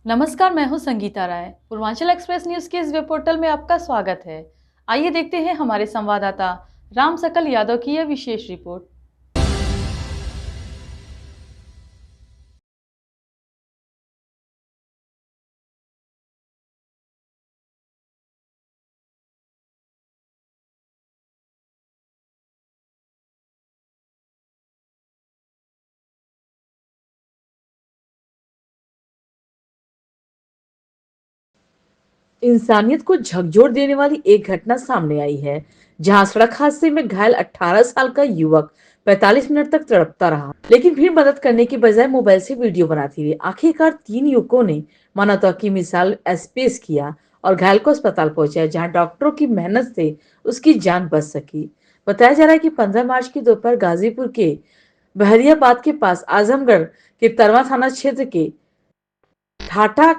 नमस्कार, मैं हूं संगीता राय। पूर्वांचल एक्सप्रेस न्यूज के इस वेब पोर्टल में आपका स्वागत है। आइए देखते हैं हमारे संवाददाता राम सकल यादव की यह विशेष रिपोर्ट। इंसानियत को झकझोर देने वाली एक घटना सामने आई है, जहां सड़क हादसे में घायल 18 साल का युवक 45 मिनट तक तड़पता रहा, लेकिन फिर मदद करने की बजाय मोबाइल से वीडियो बनाती रही। आखिरकार 3 युवकों ने मानवता की मिसाल पेश किया और घायल को अस्पताल पहुंचाया, जहां डॉक्टरों की मेहनत से उसकी जान बच सकी। बताया जा रहा है कि 15 मार्च की दोपहर गाजीपुर के बहरियाबाद के पास आजमगढ़ के तरवा थाना क्षेत्र के ठाठा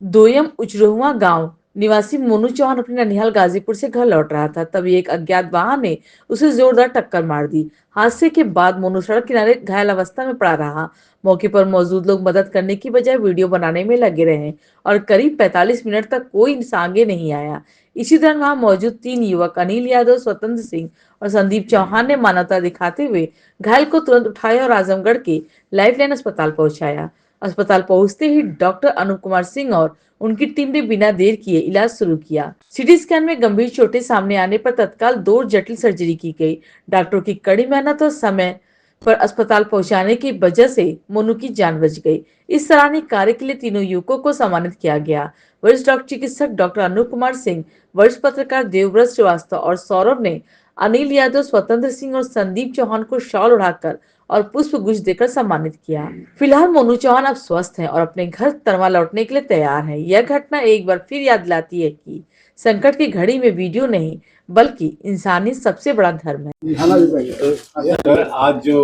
दोयम उचरहुआ गांव निवासी मोनू चौहान अपने ननिहाल गाजीपुर से घर लौट रहा था। तभी एक अज्ञात वाहन ने उसे जोरदार टक्कर मार दी। हादसे के बाद मोनू सड़क किनारे घायल अवस्था में पड़ा रहा। मौके पर मौजूद लोग मदद करने की बजाय वीडियो बनाने में लगे रहे और करीब 45 मिनट तक कोई आगे नहीं आया। इसी दौरान वहां मौजूद 3 युवक अनिल यादव, स्वतंत्र सिंह और संदीप चौहान ने मानवता दिखाते हुए घायल को तुरंत उठाया और आजमगढ़ के लाइफलाइन अस्पताल पहुंचाया। अस्पताल पहुंचते ही डॉक्टर अनुप कुमार सिंह और उनकी टीम ने बिना देर किए इलाज शुरू किया। सीटी स्कैन में गंभीर चोटें सामने आने पर तत्काल 2 जटिल सर्जरी की गई। डॉक्टरों की कड़ी मेहनत और समय पर अस्पताल पहुंचाने की वजह से मोनू की जान बच गई। इस सराहनीय कार्य के लिए तीनों युवकों को सम्मानित किया गया। वरिष्ठ डॉक्टर चिकित्सक डॉक्टर अनुप कुमार सिंह, वरिष्ठ पत्रकार देवव्रत श्रीवास्तव और सौरभ ने अनिल यादव, स्वतंत्र सिंह और संदीप चौहान को शॉल उड़ाकर और पुष्प गुच्छ देकर सम्मानित किया। फिलहाल मोनू चौहान अब स्वस्थ हैं और अपने घर तरवा लौटने के लिए तैयार हैं। यह घटना एक बार फिर याद दिलाती है कि संकट की घड़ी में वीडियो नहीं बल्कि इंसानियत सबसे बड़ा धर्म है। सर, आज जो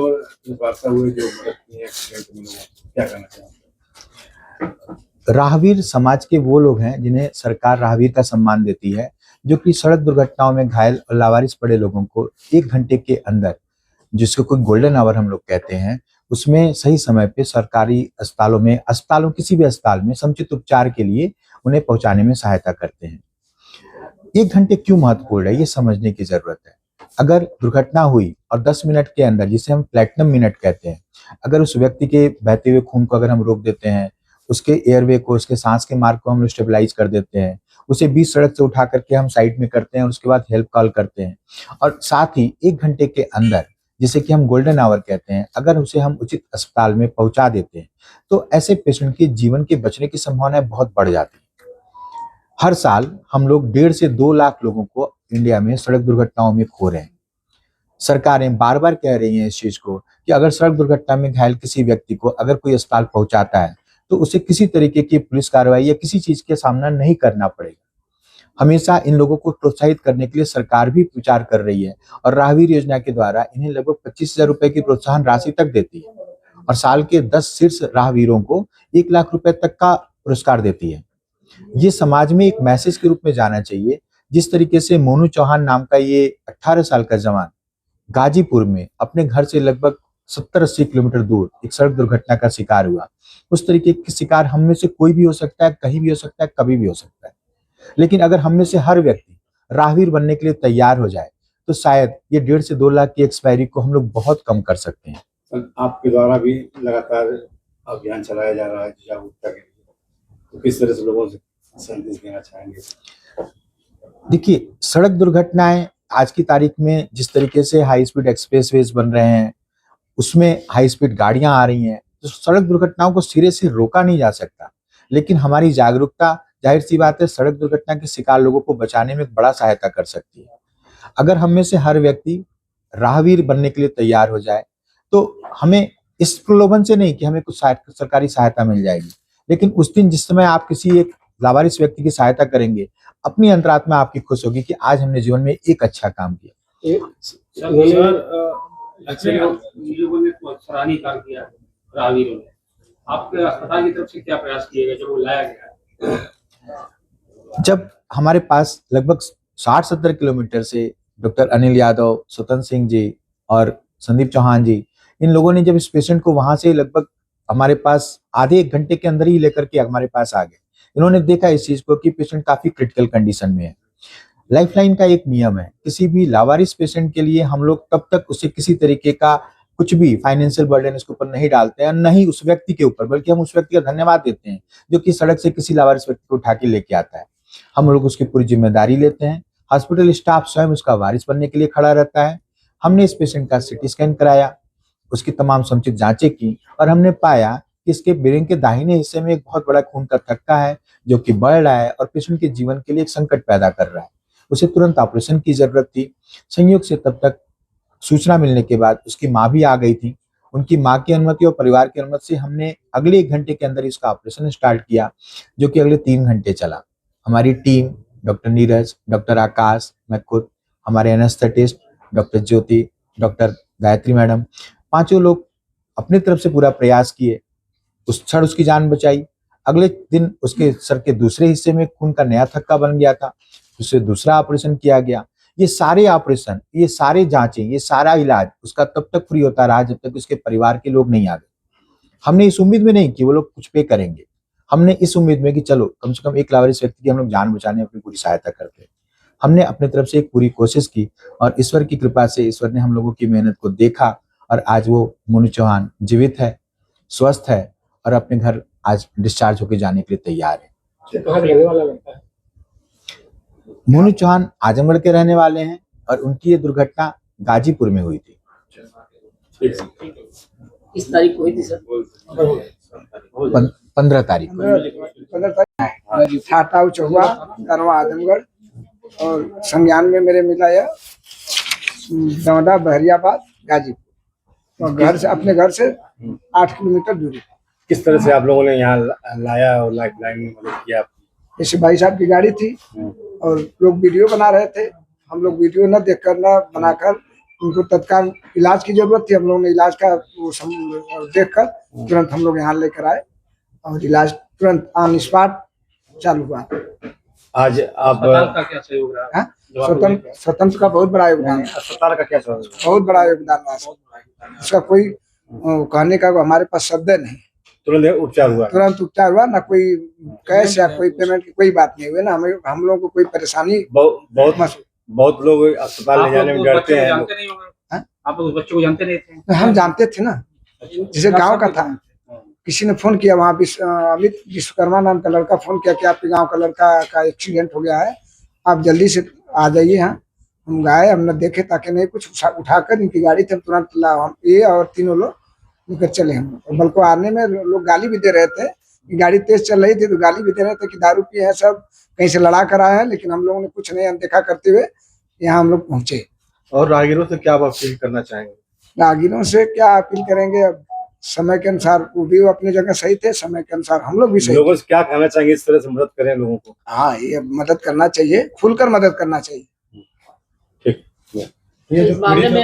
वार्ता हुई, जो मदद की है एक्सीडेंट में, क्या कहना चाहेंगे? राहगीर समाज के वो लोग हैं जिन्हें सरकार राहगीर का सम्मान देती है, जो कि सड़क दुर्घटनाओं में घायल और लावारिस पड़े लोगों को 1 घंटे के अंदर, जिसको कोई गोल्डन आवर हम लोग कहते हैं, उसमें सही समय पे सरकारी अस्पतालों किसी भी अस्पताल में समुचित उपचार के लिए उन्हें पहुंचाने में सहायता करते हैं। 1 घंटे क्यों महत्वपूर्ण है, ये समझने की जरूरत है। अगर दुर्घटना हुई और 10 मिनट के अंदर, जिसे हम प्लेटिनम मिनट कहते हैं, अगर उस व्यक्ति के बहते हुए खून को अगर हम रोक देते हैं, उसके एयरवे को, उसके सांस के मार्ग को हम स्टेबलाइज कर देते हैं, उसे बीच सड़क से उठा करके हम साइड में करते हैं और उसके बाद हेल्प कॉल करते हैं, और साथ ही 1 घंटे के अंदर, जिसे कि हम गोल्डन आवर कहते हैं, अगर उसे हम उचित अस्पताल में पहुंचा देते हैं, तो ऐसे पेशेंट के जीवन के बचने की संभावनाएं बहुत बढ़ जाती है। हर साल हम लोग 1.5 से 2 लाख लोगों को इंडिया में सड़क दुर्घटनाओं में खो रहे हैं। सरकारें बार बार कह रही हैं इस चीज को कि अगर सड़क दुर्घटना में घायल किसी व्यक्ति को अगर कोई अस्पताल पहुंचाता है, तो उसे किसी तरीके की पुलिस कार्रवाई या किसी चीज का सामना नहीं करना पड़ेगा। हमेशा इन लोगों को प्रोत्साहित करने के लिए सरकार भी विचार कर रही है और राहगीर योजना के द्वारा इन्हें लगभग 25,000 रुपए की प्रोत्साहन राशि तक देती है और साल के 10 शीर्ष राहगीरों को 1 लाख रुपए तक का पुरस्कार देती है। ये समाज में एक मैसेज के रूप में जाना चाहिए। जिस तरीके से मोनू चौहान नाम का ये 18 साल का जवान गाजीपुर में अपने घर से लगभग 70-80 किलोमीटर दूर एक सड़क दुर्घटना का शिकार हुआ, उस तरीके के शिकार हम में से कोई भी हो सकता है, कहीं भी हो सकता है, कभी भी हो सकता है। लेकिन अगर हम में से हर व्यक्ति राहगीर बनने के लिए तैयार हो जाए, तो शायद ये 1.5 से 2 लाख की एक्सपायरी को हम लोग बहुत कम कर सकते हैं। सर, आपके द्वारा भी लगातार अभियान चलाया जा रहा है जागरूकता के लिए, तो किस तरह से लोगों से संदेश देना चाहेंगे? देखिए, सड़क दुर्घटनाएं आज की तारीख में जिस तरीके से हाई स्पीड एक्सप्रेसवेज बन रहे हैं, उसमें हाई स्पीड गाड़ियां आ रही हैं, तो सड़क दुर्घटनाओं को सिरे से रोका नहीं जा सकता। लेकिन हमारी जागरूकता, जाहिर सी बात है, सड़क दुर्घटना के शिकार लोगों को बचाने में बड़ा सहायता कर सकती है। अगर हम में से हर व्यक्ति राहगीर बनने के लिए तैयार हो जाए, तो हमें इस प्रलोभन से नहीं कि हमें कुछ सरकारी सहायता मिल जाएगी, लेकिन उस दिन जिस समय आप किसी एक लावारिस व्यक्ति की सहायता करेंगे, अपनी अंतरात्मा आपकी खुश होगी कि आज हमने जीवन में एक अच्छा काम किया। सराहनीय कार्य किया राहगीरों ने। आपके अस्पताल की तरफ से क्या प्रयास किए गए जब वो लाया गया? जब हमारे पास लगभग 60-70 किलोमीटर से डॉक्टर अनिल यादव, स्वतंत्र सिंह जी और संदीप चौहान जी, इन लोगों ने जब इस पेशेंट को वहां से लगभग हमारे पास आधे एक घंटे के अंदर ही लेकर के हमारे पास आ गए। इन्होंने देखा इस चीज को कि पेशेंट काफी क्रिटिकल कंडीशन में है। लाइफलाइन का एक नियम है, किसी भी लावारिस पेशेंट के लिए हम लोग तब तक उसे किसी तरीके का कुछ भी फाइनेंशियल बर्डन उसके ऊपर नहीं डालते हैं, न ही उस व्यक्ति के ऊपर, बल्कि हम उस व्यक्ति का धन्यवाद देते हैं जो कि सड़क से किसी लावारिस व्यक्ति को उठा के लेके आता है। हम लोग उसकी पूरी जिम्मेदारी लेते हैं। हॉस्पिटल स्टाफ स्वयं उसका वारिस बनने के लिए खड़ा रहता है। हमने इस पेशेंट का सिटी स्कैन कराया, उसकी तमाम समुचित जांचें की और हमने पाया कि इसके ब्रेन के दाहिने हिस्से में एक बहुत बड़ा खून का थक्का है जो कि बढ़ रहा है और पेशेंट के जीवन के लिए एक संकट पैदा कर रहा है। उसे तुरंत ऑपरेशन की जरूरत थी। संयोग से तब तक सूचना मिलने के बाद उसकी माँ भी आ गई थी। उनकी माँ की अनुमति और परिवार की अनुमति से हमने अगले 1 घंटे के अंदर इसका ऑपरेशन स्टार्ट किया, जो कि अगले 3 घंटे चला। हमारी टीम, डॉक्टर नीरज, डॉक्टर आकाश, मैं खुद, हमारे एनेस्थेटिस्ट डॉक्टर ज्योति, डॉक्टर गायत्री मैडम, पांचों लोग अपनी तरफ से पूरा प्रयास किए। उस क्षण उसकी जान बचाई। अगले दिन उसके सर के दूसरे हिस्से में खून का नया थक्का बन गया था, उससे दूसरा ऑपरेशन किया गया। ये सारे ऑपरेशन, ये सारे जांचें, ये सारा इलाज उसका तब तक फ्री होता रहा जब तक उसके परिवार के लोग नहीं आ गए। हमने इस उम्मीद में नहीं कि वो लोग कुछ पे करेंगे, हमने इस उम्मीद में कि चलो कम से कम एक लावारिस व्यक्ति की हम लोग जान बचाने में अपनी पूरी सहायता करते हैं। हमने अपने तरफ से एक पूरी कोशिश की और ईश्वर की कृपा से ईश्वर ने हम लोगों की मेहनत को देखा और आज वो मोनू चौहान जीवित है, स्वस्थ है और अपने घर आज डिस्चार्ज होकर जाने के लिए तैयार है। कहाँ का रहने वाला लगता है? मोनू चौहान आजमगढ़ के रहने वाले हैं और उनकी ये दुर्घटना गाजीपुर में हुई थी। इस तारीख को हुई थी सर? 15 तारीख को। 15 तारीख ठाटा हुआ करवा आजमगढ़ और संज्ञान में मेरे मिला यह दमदा बहरियाबाद गाजीपुर और घर से अपने घर से 8 किलोमीटर दूरी। किस तरह से आप लोगों ने यहाँ लाया और लाइफलाइन में मदद किया? जैसे भाई साहब की गाड़ी थी और लोग वीडियो बना रहे थे, हम लोग वीडियो न देखकर न बनाकर उनको तत्काल इलाज की जरूरत थी। हम लोगों ने इलाज का वो देखकर तुरंत हम लोग यहाँ लेकर आए और इलाज तुरंत ऑन स्पॉट चालू हुआ। आज आप अस्पताल का क्या सहयोग रहा? स्वतंत्र का बहुत बड़ा योगदान है। अस्पताल का क्या सहयोग? बहुत बड़ा योगदान रहा। उसका कोई कहने का हमारे पास शब्द नहीं। तुरंत उपचार हुआ, ना कोई कैश या कोई पेमेंट की कोई बात नहीं हुई ना। हम लोगों को कोई परेशानी बहुत लोग अस्पताल ले जाने में डरते हैं। आप लोग उस बच्चे को जानते नहीं थे? हम जानते थे ना, जिसे गांव का था। किसी ने फोन किया, वहाँ अमित विश्वकर्मा नाम का लड़का फोन किया कि आपके गांव का लड़का का एक्सीडेंट हो गया है, आप जल्दी से आ जाइए यहाँ। हम गए, हमने देखे ताकि नहीं कुछ उठाकर इनकी गाड़ी थे, तुरंत हम ये और तीनों लोग निकल चले। हम बल्कि आने में लोग गाली भी दे रहे थे, गाड़ी तेज चल रही थी तो गाली भी दे रहे थे कि दारू पिए हैं, सब कहीं से लड़ा कर आए हैं। लेकिन हम लोगों ने कुछ नहीं अनदेखा करते हुए यहाँ हम लोग पहुंचे। और राहगीरों से क्या आप अपील करना चाहेंगे? राहगीरों से क्या अपील करेंगे, अब समय के अनुसार वो भी अपनी जगह सही थे, समय के अनुसार हम लोग भी सही। लोगों से क्या कहना चाहेंगे इस तरह से मदद करें लोगों को? हाँ, ये मदद करना चाहिए, खुलकर मदद करना चाहिए। ठीक। इस मामले में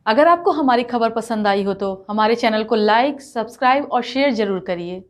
अगर आपको हमारी खबर पसंद आई हो तो हमारे चैनल को लाइक, सब्सक्राइब और शेयर जरूर करिए।